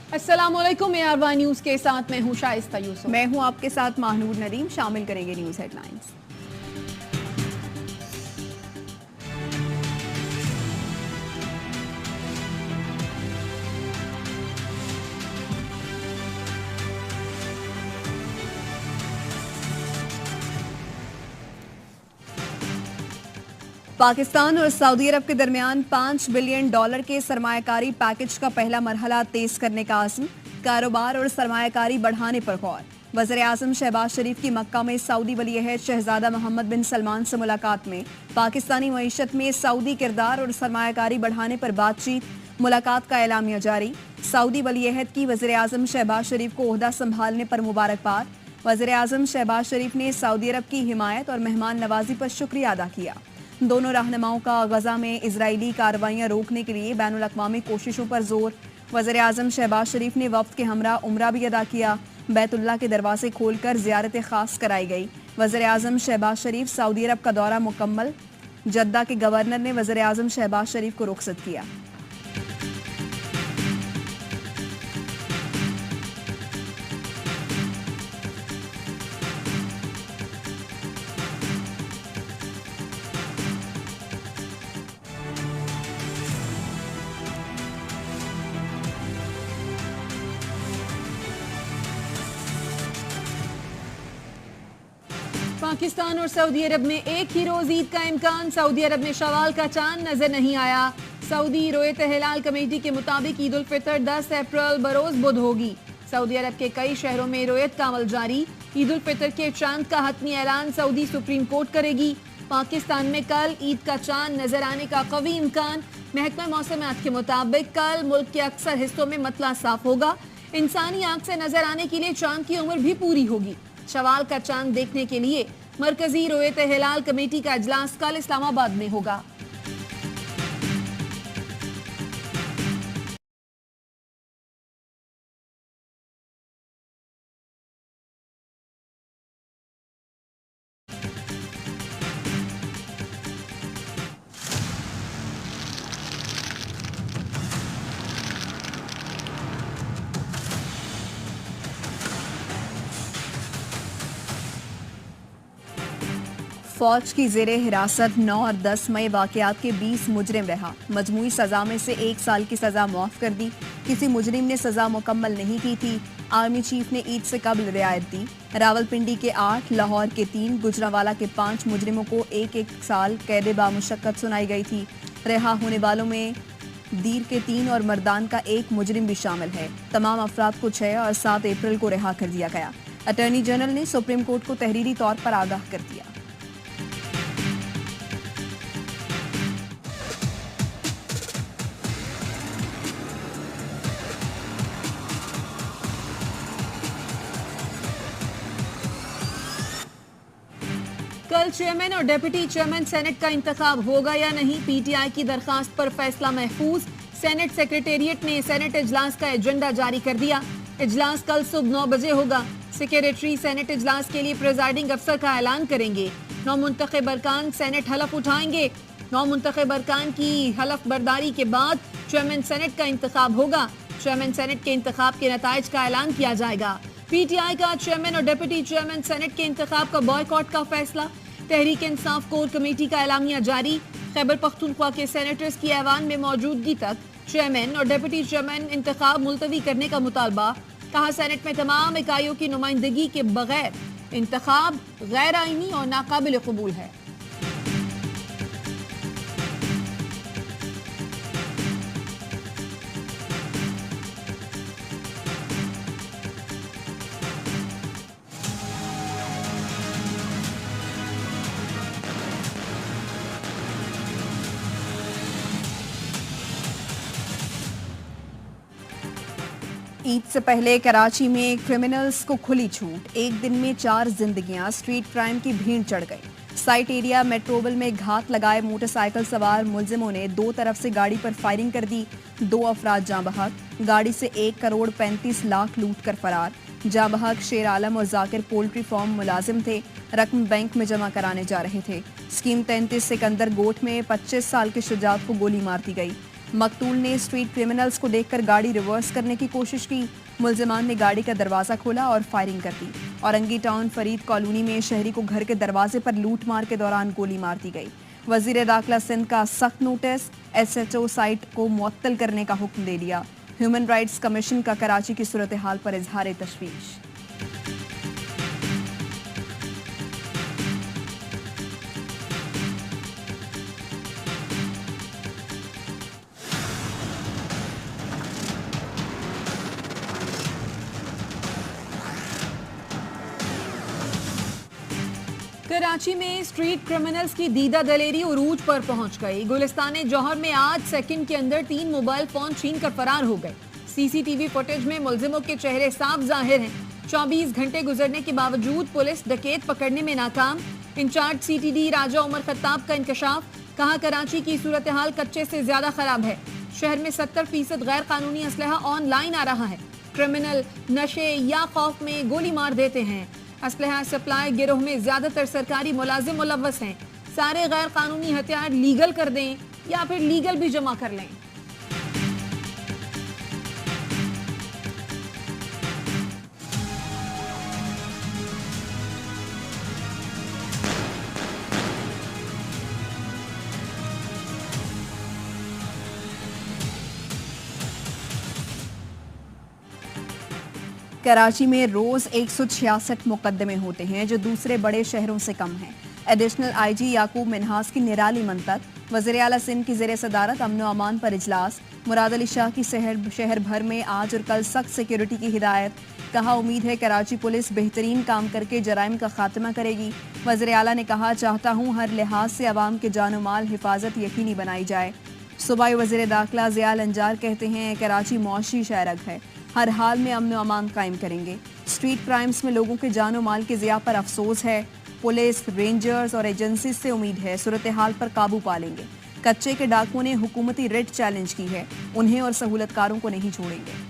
अस्सलामुअलैकुम AR1 news के साथ मैं हूं शाइस्ता यूसुफ। मैं हूं आपके साथ महानूर नदीम। शामिल करेंगे न्यूज हेडलाइंस। पाकिस्तान और सऊदी अरब के दरमियान $5 बिलियन के सरमायाकारी पैकेज का पहला मरहला तेज करने का आज़म। कारोबार और सरमायाकारी बढ़ाने पर गौर। वज़ीर-ए-आज़म शहबाज शरीफ की मक्का में सऊदी वली-ए-अहद शहजादा मोहम्मद बिन सलमान से मुलाकात में पाकिस्तानी मईशत में सऊदी किरदार और सरमायाकारी बढ़ाने पर बातचीत। मुलाकात का एलामिया जारी। सऊदी वली-ए-अहद की वज़ीर-ए-आज़म शहबाज शरीफ को ओहदा संभालने पर मुबारकबाद। वज़ीर-ए-आज़म शहबाज शरीफ ने सऊदी अरब की हिमायत और मेहमान नवाजी पर शुक्रिया अदा किया। दोनों रहनुमाओं का गजा में इजरायली कार्रवाइयां रोकने के लिए बैनुल अक़वामी कोशिशों पर जोर। वज़ीर-ए-आज़म शहबाज शरीफ ने वफ्द के हमरा उम्रा भी अदा किया। बैतुल्लाह के दरवाजे खोलकर ज़ियारत खास कराई गई। वज़ीर-ए-आज़म शहबाज शरीफ सऊदी अरब का दौरा मुकम्मल। जद्दा के गवर्नर ने वज़ीर-ए-आज़म शहबाज शरीफ को रुखसत किया। पाकिस्तान और सऊदी अरब में एक ही रोज ईद का इम्कान। सऊदी अरब में शवाल का चांद नजर नहीं आया। सऊदी रोयत हिलाल कमेटी के मुताबिक ईद उल फितर 10 अप्रैल बरोज बुध होगी। सऊदी अरब के कई शहरों में रोयत का अमल जारी। ईद उल फितर के चांद का हतमी ऐलान सऊदी सुप्रीम कोर्ट करेगी। पाकिस्तान में कल ईद का चांद नजर आने का कवी इम्कान। महकमा मौसमियात के मुताबिक कल मुल्क के अक्सर हिस्सों में मतला साफ होगा। इंसानी आंख से नजर आने के लिए चांद की उम्र भी पूरी होगी। शवाल का चांद देखने के लिए मरकजी रोयत हिलाल कमेटी का इजलास कल इस्लामाबाद में होगा। फौज की जेरे हिरासत 9 और 10 मई वाकयात के 20 मुजरिम रहा। मजमूई सजा में से 1 साल की सजा माफ कर दी। किसी मुजरिम ने सजा मुकम्मल नहीं की थी। आर्मी चीफ ने ईद से कबल रियायत दी। रावलपिंडी के 8, लाहौर के 3, गुजरांवाला के 5 मुजरिमों को 1-1 साल कैद बामुशक्कत सुनाई गई थी। रिहा होने वालों में दीर के 3 और मर्दान का 1 मुजरिम भी शामिल है। तमाम अफराद को 6 और 7 अप्रैल को रिहा कर दिया गया। अटॉर्नी जनरल ने सुप्रीम कोर्ट को तहरीरी तौर पर आगाह कर दिया। कल चेयरमैन और डिप्टी चेयरमैन सेनेट का इंतखाब होगा या नहीं, पीटीआई की दरखास्त पर फैसला महफूज। सेनेट सेक्रेटेरिएट ने सेनेट इजलास का एजेंडा जारी कर दिया। इजलास कल सुबह 9 बजे होगा। सेक्रेटरी सेनेट इजलास के लिए प्रिजाइडिंग अफसर का ऐलान करेंगे। 9 मुंतखब अरकान सेनेट हलफ उठाएंगे। 9 मुंतखब अरकान की हलफ बर्दारी के बाद चेयरमैन सेनेट का इंतखाब होगा। चेयरमैन सेनेट के इंतखाब के नताइज का ऐलान किया जाएगा। पीटीआई का चेयरमैन और डिप्टी चेयरमैन सेनेट के इंतखाब का बॉयकॉट का फैसला। तहरीक इंसाफ कोर कमेटी का एलामिया जारी। खैबर पख्तूनख्वा के सेनेटर्स की ऐवान में मौजूदगी तक चेयरमैन और डिप्टी चेयरमैन इंतखाब मुलतवी करने का मुतालबा। कहा, सेनेट में तमाम इकाइयों की नुमाइंदगी के बगैर इंतखाब गैर आईनी और नाकाबिल कबूल है। ईद से पहले कराची में क्रिमिनल्स को खुली छूट। एक दिन में 4 जिंदगियां। स्ट्रीट क्राइम की भीड़ चढ़ गई। साइट एरिया मेट्रोवल में घात लगाए मोटरसाइकिल सवार मुलजिमों ने 2 तरफ से गाड़ी पर फायरिंग कर दी। 2 अफराद जाँ बहक। गाड़ी से 1 करोड़ 35 लाख लूट कर फरार। जाँ बहक शेर आलम और जाकिर पोल्ट्री फार्म मुलाजिम थे। रकम बैंक में जमा कराने जा रहे थे। स्कीम 33 सिकंदर गोट में 25 साल के शुजात को गोली मार दी गई। मकतूल ने स्ट्रीट क्रिमिनल्स को देखकर गाड़ी रिवर्स करने की कोशिश की। मुलजिमान ने गाड़ी का दरवाजा खोला और फायरिंग कर दी। औरंगी टाउन फरीद कॉलोनी में शहरी को घर के दरवाजे पर लूट मार के दौरान गोली मार दी गई। वजीर दाखिला सिंध का सख्त नोटिस, SHO साइट को मुअत्तल करने का हुक्म दे दिया। ह्यूमन राइट्स कमीशन का कराची की सूरत हाल पर इजहार तशवीश। कराची में स्ट्रीट क्रिमिनल्स की दीदा दलेरी उरूज पर पहुंच गई। गुलिस्तान जौहर में आज सेकंड के अंदर 3 मोबाइल फोन छीन कर फरार हो गए। CCTV फुटेज में मुलजिमों के चेहरे साफ जाहिर हैं। 24 घंटे गुजरने के बावजूद पुलिस डकैत पकड़ने में नाकाम। इंचार्ज CTD राजा उमर खत्ताब का इंकशाफ, कहा कराची की सूरत हाल कच्चे से ज्यादा खराब है। शहर में 70% गैर कानूनी असलहा ऑनलाइन आ रहा है। क्रिमिनल नशे या खौफ में गोली मार देते हैं। असलहा सप्लाई गिरोह में ज्यादातर सरकारी मुलाजिम मुलव्वस हैं। सारे गैर कानूनी हथियार लीगल कर दें या फिर लीगल भी जमा कर लें। कराची में रोज 166 मुकदमे होते हैं, जो दूसरे बड़े शहरों से कम हैं। एडिशनल IG याकूब मिनहास की निराली मंतक। वज़ीर आला सिंध की ज़ेर सदारत अमन व अमान पर इजलास। मुराद अली शाह की शहर भर में आज और कल सख्त सिक्योरिटी की हिदायत। कहा उम्मीद है कराची पुलिस बेहतरीन काम करके जराइम का खात्मा करेगी। वज़ीर आला ने कहा चाहता हूँ हर लिहाज से अवाम के जान माल हिफाजत यकीनी बनाई जाए। सूबाई वज़ीर दाखिला ज़ियाल अंजार कहते हैं कराची मौशी शहरग है, हर हाल में अमन व अमान कायम करेंगे। स्ट्रीट क्राइम्स में लोगों के जान माल के ज़िया पर अफसोस है। पुलिस, रेंजर्स और एजेंसी से उम्मीद है सूरत हाल पर काबू पा लेंगे। कच्चे के डाकुओं ने हुकूमती रिट चैलेंज की है, उन्हें और सहूलतकारों को नहीं छोड़ेंगे।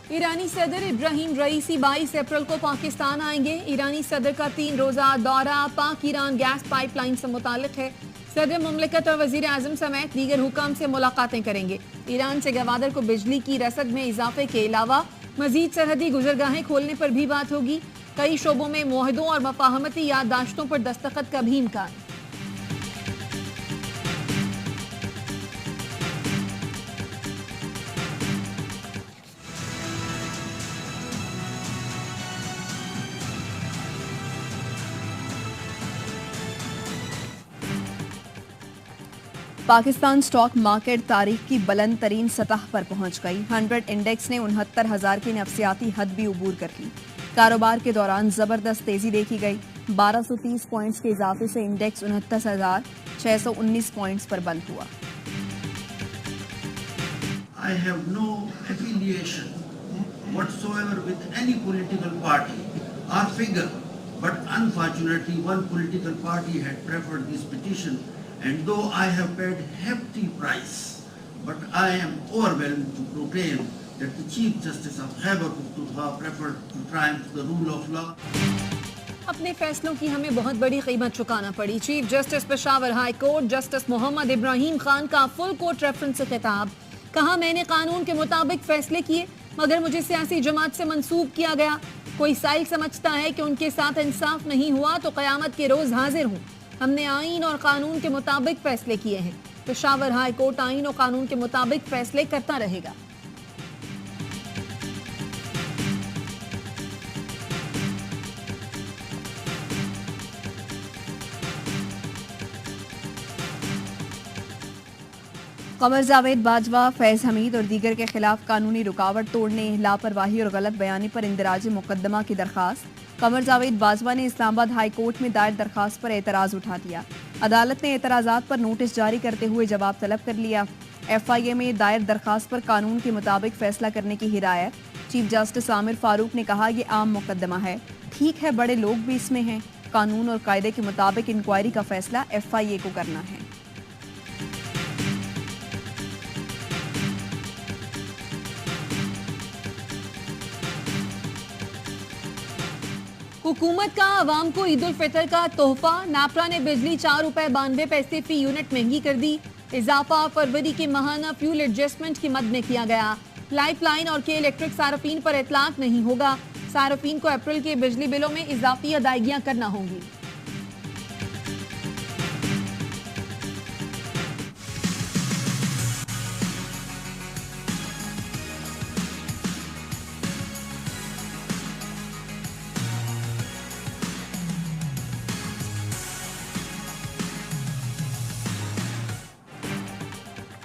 ईरानी सदर इब्राहिम रईसी 22 अप्रैल को पाकिस्तान आएंगे। ईरानी सदर का 3 रोजा दौरा पाक ईरान गैस पाइपलाइन से मुतालिक है। सदर मुमलिकत और वजीर आजम समेत दीगर हुकाम से मुलाकातें करेंगे। ईरान से गवादर को बिजली की रसद में इजाफे के अलावा मजीद सरहदी गुजरगाहें खोलने पर भी बात होगी। कई शोबों में मुआहदों और मफाहमती याददाश्तों पर दस्तखत का भी इम्कान। पाकिस्तान स्टॉक मार्केट तारीख की बुलंद तरीन सतह पर पहुंच गई। 100 इंडेक्स ने 69,000 की नफसियाती हद भी उबूर कर ली। कारोबार के दौरान जबरदस्त तेजी देखी गई। 1230 पॉइंट्स के इजाफे से इंडेक्स 69,619 पॉइंट्स पर बंद हुआ। I have no affiliation whatsoever with any political party or figure, but unfortunately one political party had preferred this petition, and though I have paid hefty price, but I am overwhelmed to proclaim that the Chief Justice of Khyber Pakhtunkhwa preferred to triumph the rule of law. अपने फैसलों की हमें बहुत बड़ी कीमत चुकाना पड़ी। Chief justice Peshawar high court justice Mohammad Ibrahim Khan का फुल कोर्ट रेफरेंस से खिताब। कहा मैंने कानून के मुताबिक फैसले किए, मगर मुझे सियासी जमात से मंसूब किया गया। कोई साइल समझता है कि उनके साथ इंसाफ नहीं हुआ तो कयामत के रोज हाजिर हूँ। हमने आईन और कानून के मुताबिक फैसले किए हैं। पेशावर हाई कोर्ट आईन और कानून के मुताबिक फैसले करता रहेगा। कमर जावेद बाजवा, फैज हमीद और दीगर के खिलाफ कानूनी रुकावट तोड़ने, लापरवाही और गलत बयानी पर इंदराज मुकदमा की दरखास्त। कमर जावेद बाजवा ने इस्लामाबाद हाई कोर्ट में दायर दरखास्त पर एतराज उठा दिया। अदालत ने एतराजात पर नोटिस जारी करते हुए जवाब तलब कर लिया। FIA में दायर दरखास्त पर कानून के मुताबिक फैसला करने की हिदायत। चीफ जस्टिस आमिर फारूक ने कहा यह आम मुकदमा है, ठीक है बड़े लोग भी इसमें हैं, कानून और कायदे के मुताबिक इंक्वायरी का फैसला FIA को करना है। हुकूमत का आवाम को ईद उल फितर का तोहफा। नापरा ने बिजली 4 रुपए 92 पैसे फी यूनिट महंगी कर दी। इजाफा फरवरी के माहाना फ्यूल एडजस्टमेंट की मद में किया गया। लाइफलाइन और के इलेक्ट्रिक सार्फिन पर इतलाक नहीं होगा। सार्फिन को अप्रैल के बिजली बिलों में इजाफी अदायगियां करना होंगी।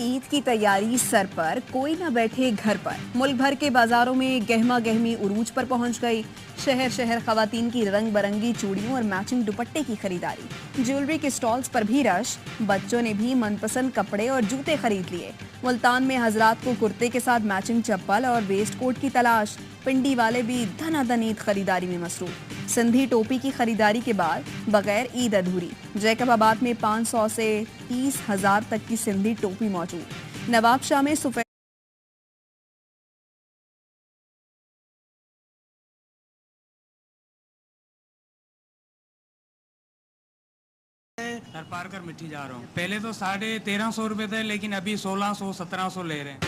ईद की तैयारी सर पर, कोई ना बैठे घर पर। मुल्क भर के बाजारों में गहमा गहमी उरूज पर पहुंच गई। शहर शहर खवातीन की रंग बरंगी चूड़ियों और मैचिंग दुपट्टे की खरीदारी। ज्वेलरी के स्टॉल्स पर भी रश। बच्चों ने भी मनपसंद कपड़े और जूते खरीद लिए। मुल्तान में हजरात को कुर्ते के साथ मैचिंग चप्पल और वेस्ट कोट की तलाश। पिंडी वाले भी धनाधन ईद खरीदारी में मसरूफ। सिंधी टोपी की खरीदारी के बाद बगैर ईद अधूरी। जैकबाबाद में 500 से 30,000 तक की सिंधी टोपी मौजूद। नवाबशाह में सफेद सर पार कर मिट्टी जा रहा हूँ। पहले तो 1350 रुपए थे, लेकिन अभी 1600-1700 ले रहे हैं।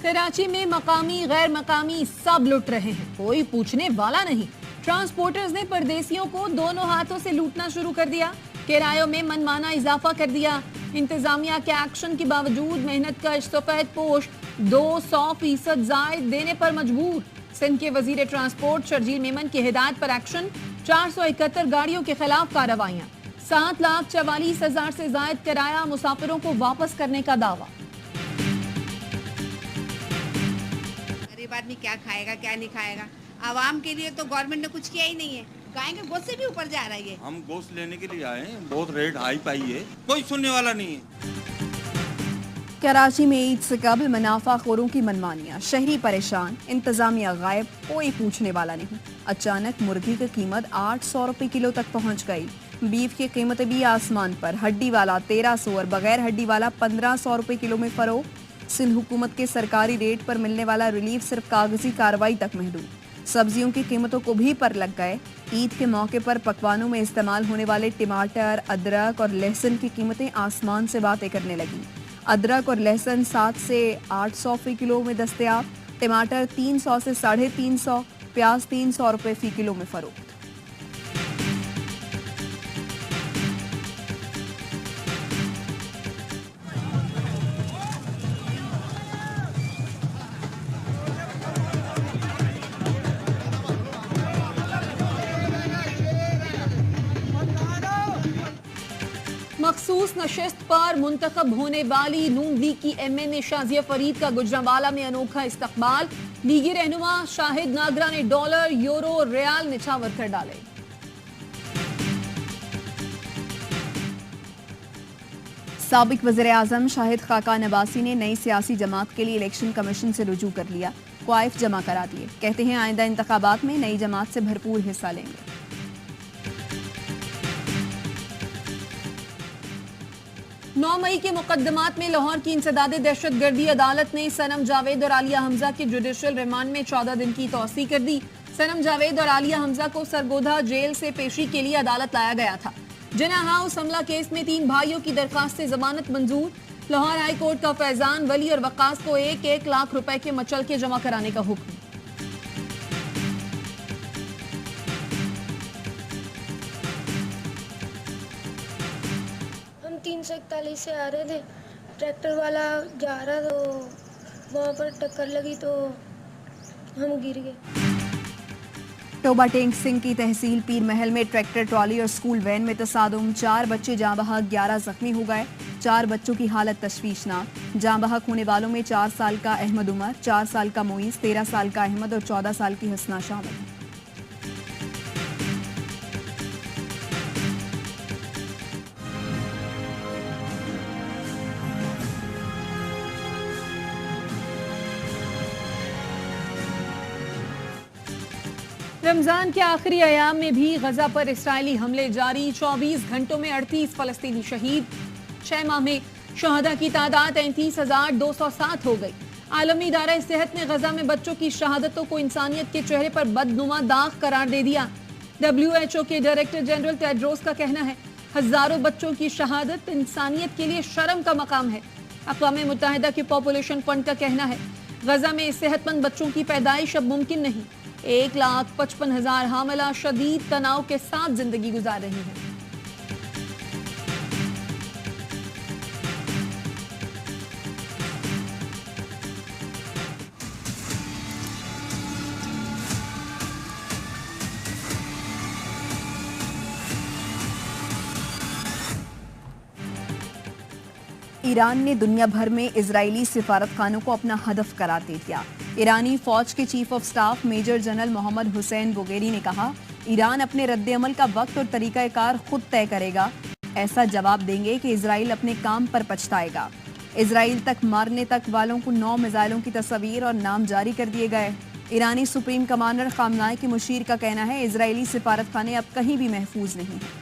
कराची में मकामी गैर मकामी सब लुट रहे हैं, कोई पूछने वाला नहीं। ट्रांसपोर्टर्स ने परदेसियों को दोनों हाथों से लूटना शुरू कर दिया। किरायों में मनमाना इजाफा कर दिया। इंतजामिया के एक्शन के बावजूद मेहनत कश सफेद पोश 200% जायद देने पर मजबूर। सिंध के वजीर ट्रांसपोर्ट शर्जील मेमन की हिदायत पर एक्शन। 471 गाड़ियों के खिलाफ कार्रवाइयां। 7,44,000 से जायद किराया मुसाफिरों को वापस करने का दावा। गरीब आदमी क्या खाएगा क्या नहीं खाएगा। आवाम के लिए तो गवर्नमेंट ने कुछ किया ही नहीं है। गाय के गोश्त से भी ऊपर जा रही है। हम गोश्त लेने के लिए आए हैं, बहुत रेट हाई पाई है, कोई सुनने वाला नहीं है। कराची में ईद से कबल मुनाफाखोरों की मनमानियां। शहरी परेशान, इंतजामिया गायब, कोई पूछने वाला नहीं। अचानक मुर्गी की कीमत 800 रुपए किलो तक पहुंच गई। बीफ की कीमतें भी आसमान पर। हड्डी वाला 1300 और बगैर हड्डी वाला 1500 रुपए किलो में फरोख्त। सिंध हुकूमत के सरकारी रेट पर मिलने वाला रिलीफ सिर्फ कागजी कार्रवाई तक महदूद। सब्जियों की कीमतों को भी पर लग गए। ईद के मौके पर पकवानों में इस्तेमाल होने वाले टमाटर, अदरक और लहसुन की कीमतें आसमान से बातें करने लगी। अदरक और लहसुन 7 से 800 फी किलो में दस्तयाब। टमाटर 300 से 350, प्याज 300 रुपए फी किलो में फरोख्त। मखसूस नशिस्त पर मुंतखब होने वाली नून लीग की MNA शाजिया फरीद का गुजरांवाला में अनोखा इस्तकबाल। लीगी रहनुमा शाहिद नागरा ने डॉलर, यूरो, रियाल निछावर कर डाले। साबिक वज़ीर-ए-आज़म शाहिद खाकान अब्बासी ने नई सियासी जमात के लिए इलेक्शन कमीशन से रुजू कर लिया। क्वाइफ जमा करा दिए। कहते हैं आइंदा इंतखाबात में नई जमात से भरपूर हिस्सा लेंगे। 9 मई के मुकदमात में लाहौर की इंसदाद दहशतगर्दी अदालत ने सनम जावेद और आलिया हमजा के जुडिशियल रिमांड में 14 दिन की तौसी कर दी। सनम जावेद और आलिया हमजा को सरगोधा जेल से पेशी के लिए अदालत लाया गया था। जिना हाउस हमला केस में 3 भाइयों की दरखास्त से जमानत मंजूर। लाहौर हाई कोर्ट का फैजान, वली और वकास को 1-1 लाख रुपए के मचल के जमा कराने का हुक्म। हम 341 से आ रहे थे, ट्रैक्टर वाला जा रहा तो वहाँ पर टक्कर लगी तो हम गिर गए। टोबा टेंक सिंह की तहसील पीर महल में ट्रैक्टर ट्रॉली और स्कूल वैन में तसादुम। 4 बच्चे जाँ बहक, 11 जख्मी हो गए। 4 बच्चों की हालत तशवीशनाक। जाँ बहक होने वालों में 4 साल का अहमद उमर, 4 साल का मोइस, 13 साल का अहमद और 14 साल की हसना शामिल हैं। रमजान के आखिरी अयाम में भी गजा पर इस्राइली हमले जारी। 24 घंटों में 38 फलस्तीनी शहीद। 6 माह में शहदा की तादाद 33,207 हो गई। आलमी इदारा सेहत ने गजा में बच्चों की शहादतों को इंसानियत के चेहरे पर बदनुमा दाग करार दे दिया। WHO के डायरेक्टर जनरल टेड्रोस का कहना है, हजारों बच्चों की शहादत इंसानियत के लिए शर्म का मकाम है। अक़वाम मुत्तहिदा के पॉपुलेशन फंड का कहना है, गजा में सेहतमंद बच्चों की पैदाइश अब मुमकिन नहीं। 1,55,000 हामिला शदीद तनाव के साथ जिंदगी गुजार रही हैं। ईरान ने दुनिया भर में इजरायली सिफारतखानों को अपना हदफ करार दे दिया। ईरानी फौज के chief of staff major general Mohammad Hussein Bagheri ने कहा, ईरान अपने रद्द-ए-अमल का वक्त और तरीकाकार खुद तय करेगा। ऐसा जवाब देंगे कि इजराइल अपने काम पर पछताएगा। इजराइल तक मारने तक वालों को 9 मिसाइलों की तस्वीर और नाम जारी कर दिए गए। ईरानी सुप्रीम कमांडर खामनाई के मुशीर का कहना है, इजरायली सिफारतखाने अब कहीं भी महफूज नहीं हैं।